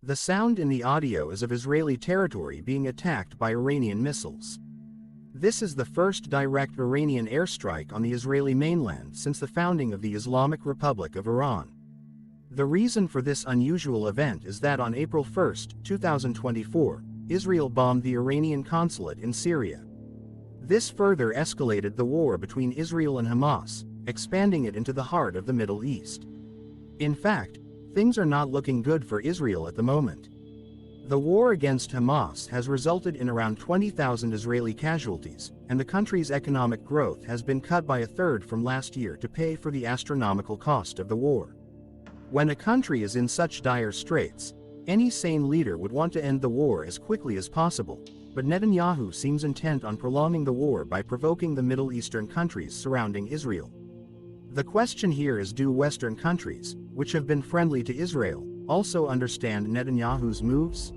The sound in the audio is of Israeli territory being attacked by Iranian missiles. This is the first direct Iranian airstrike on the Israeli mainland since the founding of the Islamic Republic of Iran. The reason for this unusual event is that on April 1, 2024, Israel bombed the Iranian consulate in Syria. This further escalated the war between Israel and Hamas, expanding it into the heart of the Middle East. In fact, things are not looking good for Israel at the moment. The war against Hamas has resulted in around 20,000 Israeli casualties, and the country's economic growth has been cut by a third from last year to pay for the astronomical cost of the war. When a country is in such dire straits, any sane leader would want to end the war as quickly as possible, but Netanyahu seems intent on prolonging the war by provoking the Middle Eastern countries surrounding Israel. The question here is, do Western countries, which have been friendly to Israel, also understand Netanyahu's moves?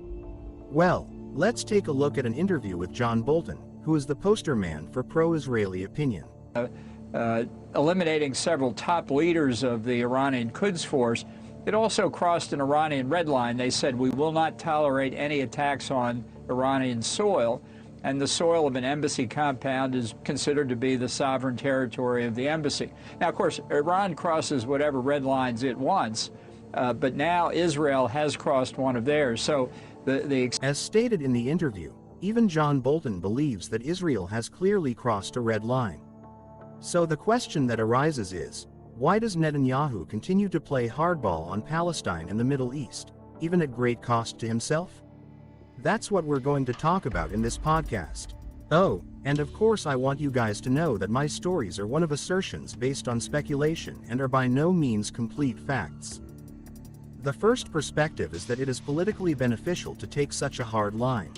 Well, let's take a look at an interview with John Bolton, who is the poster man for pro-Israeli opinion. Eliminating several top leaders of the Iranian Quds Force, it also crossed an Iranian red line. They said, we will not tolerate any attacks on Iranian soil, and the soil of an embassy compound is considered to be the sovereign territory of the embassy. Now, of course, Iran crosses whatever red lines it wants, but now Israel has crossed one of theirs. So as stated in the interview, even John Bolton believes that Israel has clearly crossed a red line. So the question that arises is, why does Netanyahu continue to play hardball on Palestine and the Middle East, even at great cost to himself? That's what we're going to talk about in this podcast. Oh, and of course I want you guys to know that my stories are one of assertions based on speculation and are by no means complete facts. The first perspective is that it is politically beneficial to take such a hard line,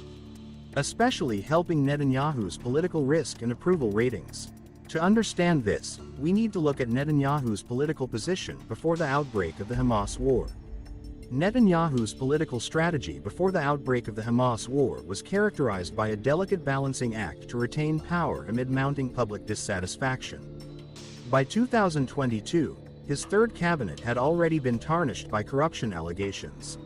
especially helping Netanyahu's political risk and approval ratings. To understand this, we need to look at Netanyahu's political position before the outbreak of the Hamas war. Netanyahu's political strategy before the outbreak of the Hamas war was characterized by a delicate balancing act to retain power amid mounting public dissatisfaction. By 2022, his third cabinet had already been tarnished by corruption allegations,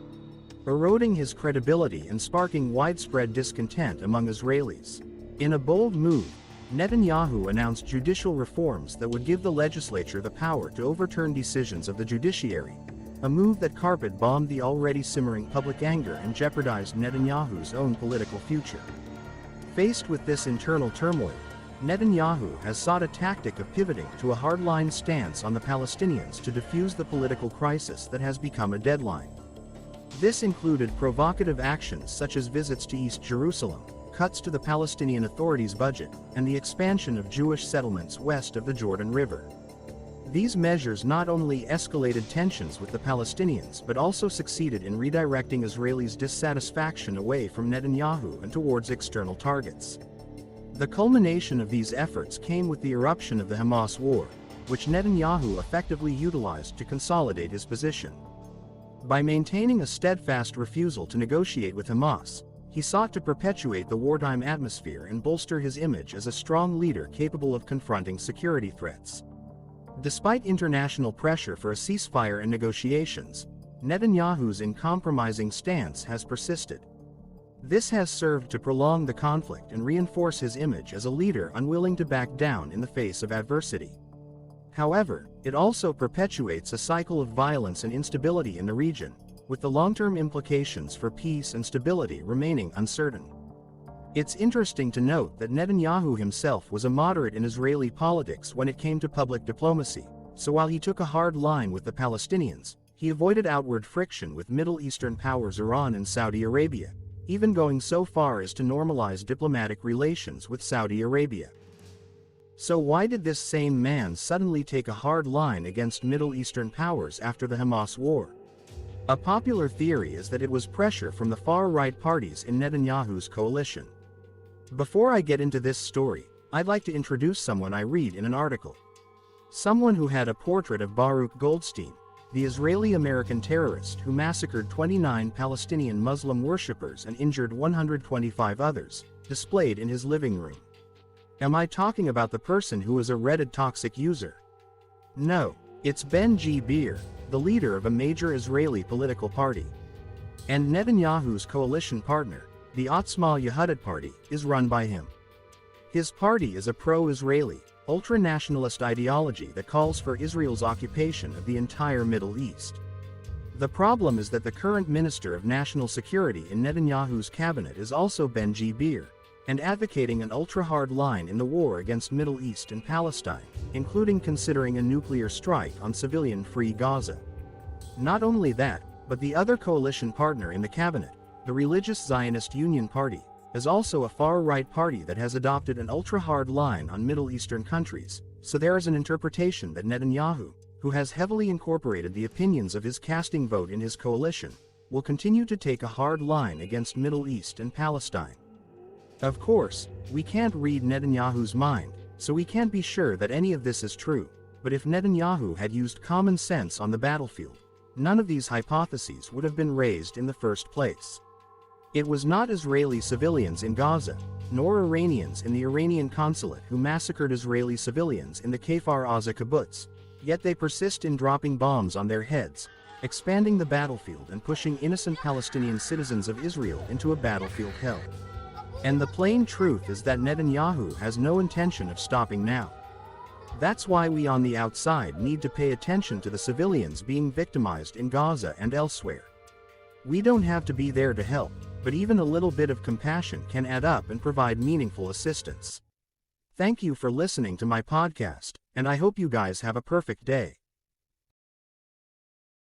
eroding his credibility and sparking widespread discontent among Israelis. In a bold move, Netanyahu announced judicial reforms that would give the legislature the power to overturn decisions of the judiciary, a move that carpet-bombed the already simmering public anger and jeopardized Netanyahu's own political future. Faced with this internal turmoil, Netanyahu has sought a tactic of pivoting to a hardline stance on the Palestinians to defuse the political crisis that has become a deadline. This included provocative actions such as visits to East Jerusalem, cuts to the Palestinian Authority's budget, and the expansion of Jewish settlements west of the Jordan River. These measures not only escalated tensions with the Palestinians but also succeeded in redirecting Israelis' dissatisfaction away from Netanyahu and towards external targets. The culmination of these efforts came with the eruption of the Hamas war, which Netanyahu effectively utilized to consolidate his position. By maintaining a steadfast refusal to negotiate with Hamas, he sought to perpetuate the wartime atmosphere and bolster his image as a strong leader capable of confronting security threats. Despite international pressure for a ceasefire and negotiations, Netanyahu's uncompromising stance has persisted. This has served to prolong the conflict and reinforce his image as a leader unwilling to back down in the face of adversity. However, it also perpetuates a cycle of violence and instability in the region, with the long-term implications for peace and stability remaining uncertain. It's interesting to note that Netanyahu himself was a moderate in Israeli politics when it came to public diplomacy, so while he took a hard line with the Palestinians, he avoided outward friction with Middle Eastern powers Iran and Saudi Arabia, even going so far as to normalize diplomatic relations with Saudi Arabia. So why did this same man suddenly take a hard line against Middle Eastern powers after the Hamas war? A popular theory is that it was pressure from the far-right parties in Netanyahu's coalition. Before I get into this story, I'd like to introduce someone I read in an article. Someone who had a portrait of Baruch Goldstein, the Israeli-American terrorist who massacred 29 Palestinian Muslim worshippers and injured 125 others, displayed in his living room. Am I talking about the person who is a Reddit toxic user? No, it's Ben-Gvir, the leader of a major Israeli political party. And Netanyahu's coalition partner, the Otzma Yehudit Party, is run by him. His party is a pro-Israeli, ultra-nationalist ideology that calls for Israel's occupation of the entire Middle East. The problem is that the current Minister of National Security in Netanyahu's cabinet is also Ben-Gvir, and advocating an ultra-hard line in the war against Middle East and Palestine, including considering a nuclear strike on civilian-free Gaza. Not only that, but the other coalition partner in the cabinet, the Religious Zionist Union Party, is also a far-right party that has adopted an ultra-hard line on Middle Eastern countries, so there is an interpretation that Netanyahu, who has heavily incorporated the opinions of his casting vote in his coalition, will continue to take a hard line against Middle East and Palestine. Of course, we can't read Netanyahu's mind, so we can't be sure that any of this is true, but if Netanyahu had used common sense on the battlefield, none of these hypotheses would have been raised in the first place. It was not Israeli civilians in Gaza, nor Iranians in the Iranian consulate who massacred Israeli civilians in the Kfar Aza kibbutz, yet they persist in dropping bombs on their heads, expanding the battlefield and pushing innocent Palestinian citizens of Israel into a battlefield hell. And the plain truth is that Netanyahu has no intention of stopping now. That's why we on the outside need to pay attention to the civilians being victimized in Gaza and elsewhere. We don't have to be there to help, but even a little bit of compassion can add up and provide meaningful assistance. Thank you for listening to my podcast, and I hope you guys have a perfect day.